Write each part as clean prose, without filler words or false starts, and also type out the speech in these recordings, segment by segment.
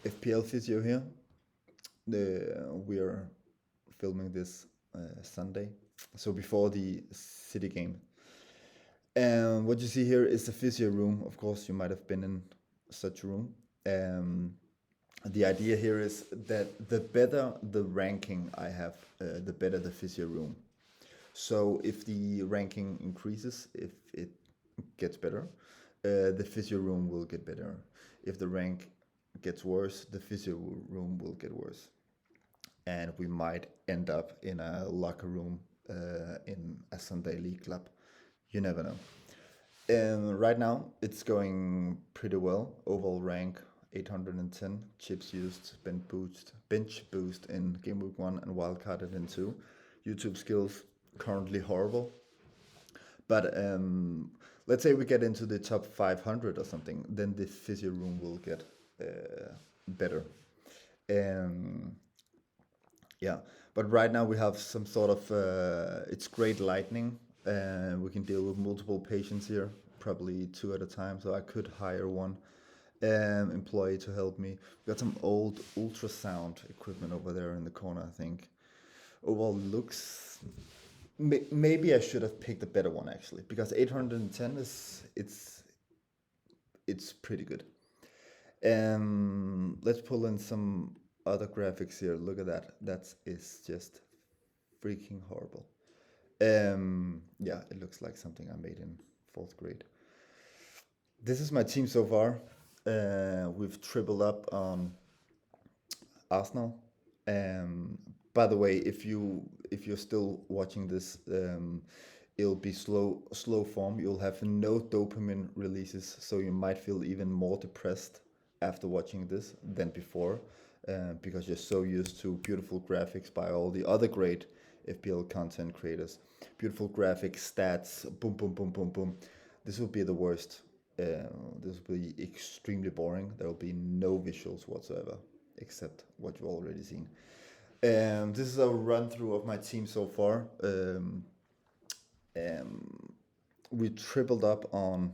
FPL Physio here. We are filming this Sunday, so before the City game. And what you see here is the physio room. Of course, you might have been in such a room. Um, the idea here is that the better the ranking I have, the better the physio room. So if the ranking increases, if it gets better, the physio room will get better. If the rank gets worse, the physio room will get worse. And we might end up in a locker room in a Sunday League club. You never know. Right now, it's going pretty well. Overall rank 810, chips used, bench boost in game week 1 and wildcarded in 2. YouTube skills currently horrible. But let's say we get into the top 500 or something, then the physio room will get better. Um, yeah, but right now we have some sort of it's great lightning. We can deal with multiple patients here, probably two at a time. So I could hire one employee to help me. We got some old ultrasound equipment over there in the corner, I think. Overall looks. Maybe I should have picked a better one actually, because 810 is it's pretty good. Let's pull in some other graphics here. Look at that. That is just freaking horrible. Yeah, it looks like something I made in fourth grade. This is my team so far. We've tripled up on Arsenal. By the way, if you're still watching this, it'll be slow form. You'll have no dopamine releases, so you might feel even more depressed after watching this than before, because you're so used to beautiful graphics by all the other great FPL content creators. Beautiful graphics, stats, boom, boom, boom, boom, boom. This will be the worst. This will be extremely boring. There will be no visuals whatsoever, except what you've already seen. This is a run through of my team so far. We tripled up on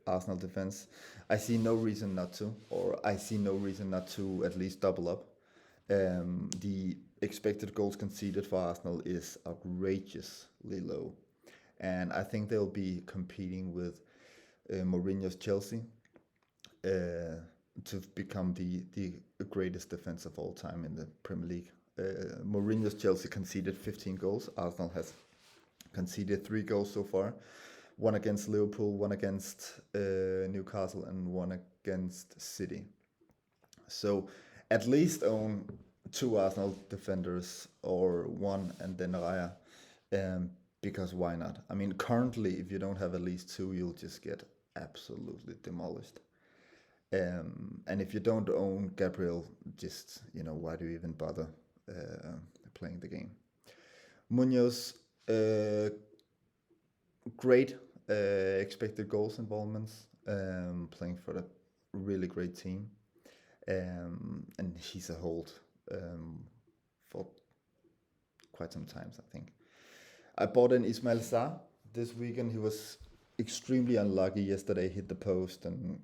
Arsenal defense. I see no reason not to, or I see no reason not to at least double up. The expected goals conceded for Arsenal is outrageously low, and I think they'll be competing with Mourinho's Chelsea to become the greatest defense of all time in the Premier League. Mourinho's Chelsea conceded 15 goals. Arsenal has conceded 3 goals so far. One against Liverpool, one against Newcastle, and one against City. So at least own 2 Arsenal defenders or one and then Raya. Because why not? I mean, currently, if you don't have at least 2, you'll just get absolutely demolished. And if you don't own Gabriel, just, why do you even bother playing the game? Munoz, great expected goals involvements, playing for a really great team. And he's a hold for quite some times, I think. I bought an Ismail Sarr this weekend. He was extremely unlucky yesterday, hit the post and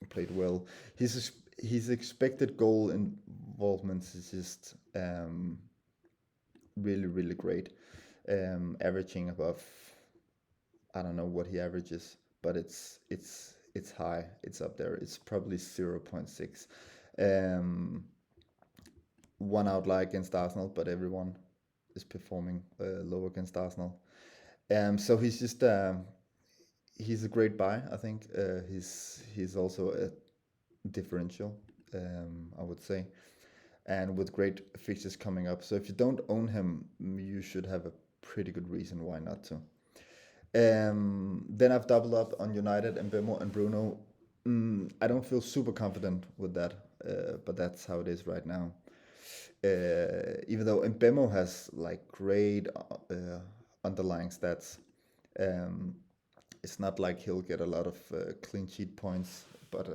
played well. His expected goal involvement is just really, really great. Averaging above, I don't know what he averages, but it's high. It's up there. It's probably 0.6. One outlier against Arsenal, but everyone is performing low against Arsenal. So he's just he's a great buy. I think he's also a differential, I would say, and with great fixtures coming up. So if you don't own him, you should have a pretty good reason why not to. Then I've doubled up on United and Bemo and Bruno. I don't feel super confident with that, but that's how it is right now. Even though Mbemo has like great underlying stats, it's not like he'll get a lot of clean sheet points, but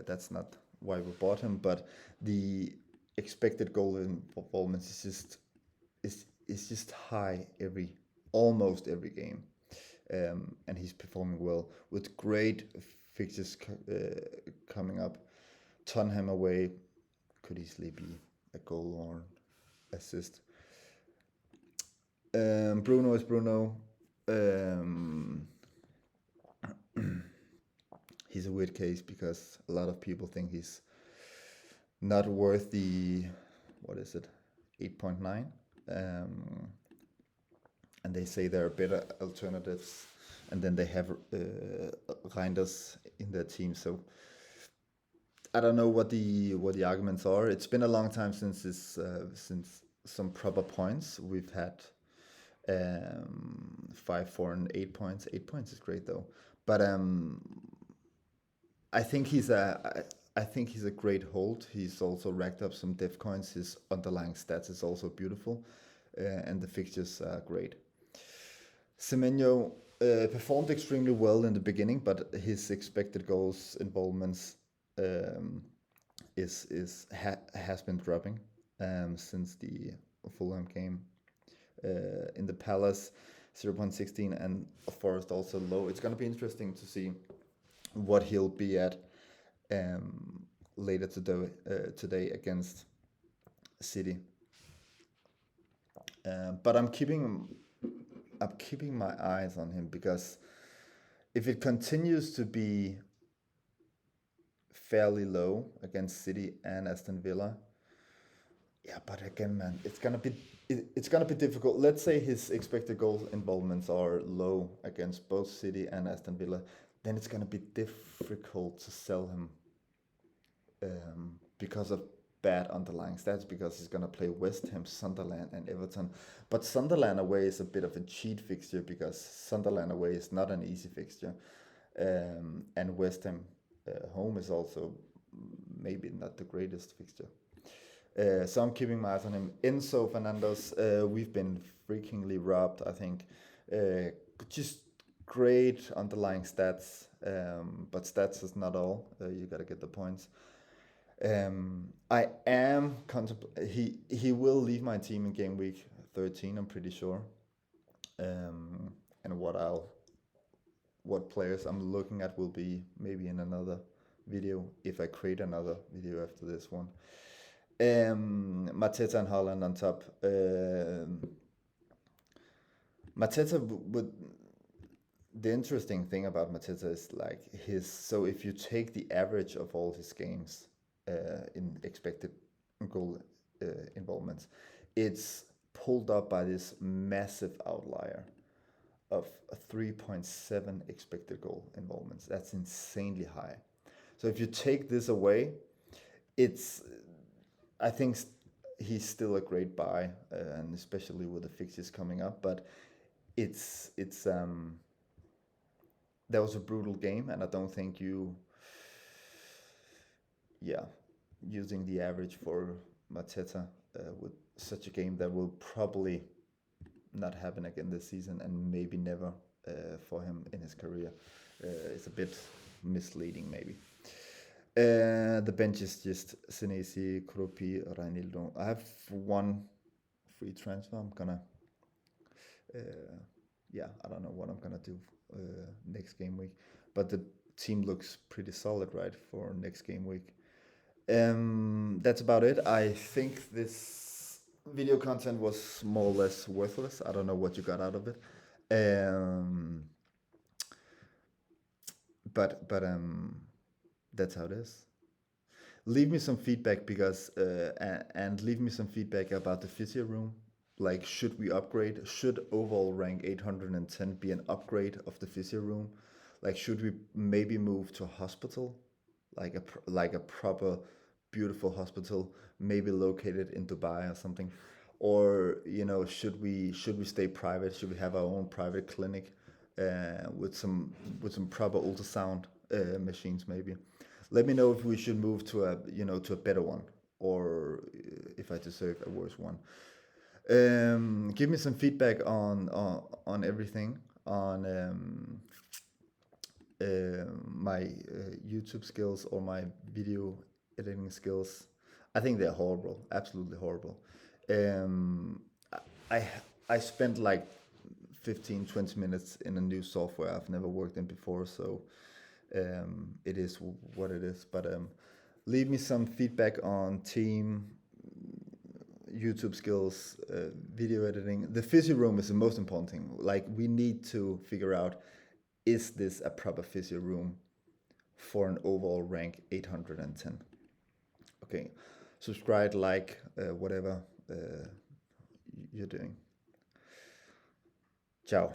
that's not why we bought him. But the expected goal involvement is just high almost every game, and he's performing well with great fixtures coming up. Tottenham away could easily be a goal or assist. Bruno is Bruno. Um, he's a weird case because a lot of people think he's not worth the, what is it, 8.9. And they say there are better alternatives. And then they have Reinders in their team. So I don't know what the arguments are. It's been a long time since some proper points. We've had 5, 4, and 8 points. 8 points is great though. But I think he's a great hold. He's also racked up some div coins. His underlying stats is also beautiful, and the fixtures are great. Semenyo performed extremely well in the beginning, but his expected goals involvements has been dropping since the Fulham game. In the Palace, 0.16, and Forest also low. It's going to be interesting to see what he'll be at later today against City. But I'm keeping my eyes on him because if it continues to be fairly low against City and Aston Villa, yeah, but again, man, it's gonna be difficult. Let's say his expected goal involvements are low against both City and Aston Villa, then it's gonna be difficult to sell him because of bad underlying stats, because he's gonna play West Ham, Sunderland, and Everton. But Sunderland away is a bit of a cheat fixture because Sunderland away is not an easy fixture, and West Ham home is also maybe not the greatest fixture. So I'm keeping my eyes on him. Enzo Fernandez, we've been freakingly robbed, I think. Just great underlying stats, but stats is not all. You gotta get the points. I am he will leave my team in game week 13, I'm pretty sure. And what players I'm looking at will be maybe in another video if I create another video after this one. Mateta and Haaland on top. Mateta would. The interesting thing about Mateta is like so if you take the average of all his games in expected goal involvements, it's pulled up by this massive outlier of 3.7 expected goal involvements. That's insanely high. So if you take this away, I think he's still a great buy, and especially with the fixtures coming up. But that was a brutal game, and I don't think using the average for Mateta with such a game that will probably not happen again this season, and maybe never for him in his career. It's a bit misleading, maybe. The bench is just Senesi, Kropi, Reinildo. I have one free transfer. I'm gonna, I don't know what I'm gonna do next game week, but the team looks pretty solid, right, for next game week. That's about it. I think this video content was more or less worthless. I don't know what you got out of it. But that's how it is. Leave me some feedback and leave me some feedback about the physio room. Like, should we upgrade? Should overall rank 810 be an upgrade of the physio room? Like, should we maybe move to a hospital, like a proper, beautiful hospital, maybe located in Dubai or something? Or should we stay private? Should we have our own private clinic with some proper ultrasound machines maybe? Let me know if we should move to a better one, or if I deserve a worse one. Give me some feedback on everything, on my YouTube skills or my video editing skills. I think they're horrible, absolutely horrible. I spent like 15-20 minutes in a new software I've never worked in before, so it is what it is. But Leave me some feedback on team, YouTube skills, video editing. The physio room is the most important thing. Like, we need to figure out, is this a proper physio room for an overall rank 810? Okay, subscribe, like, whatever you're doing. Ciao.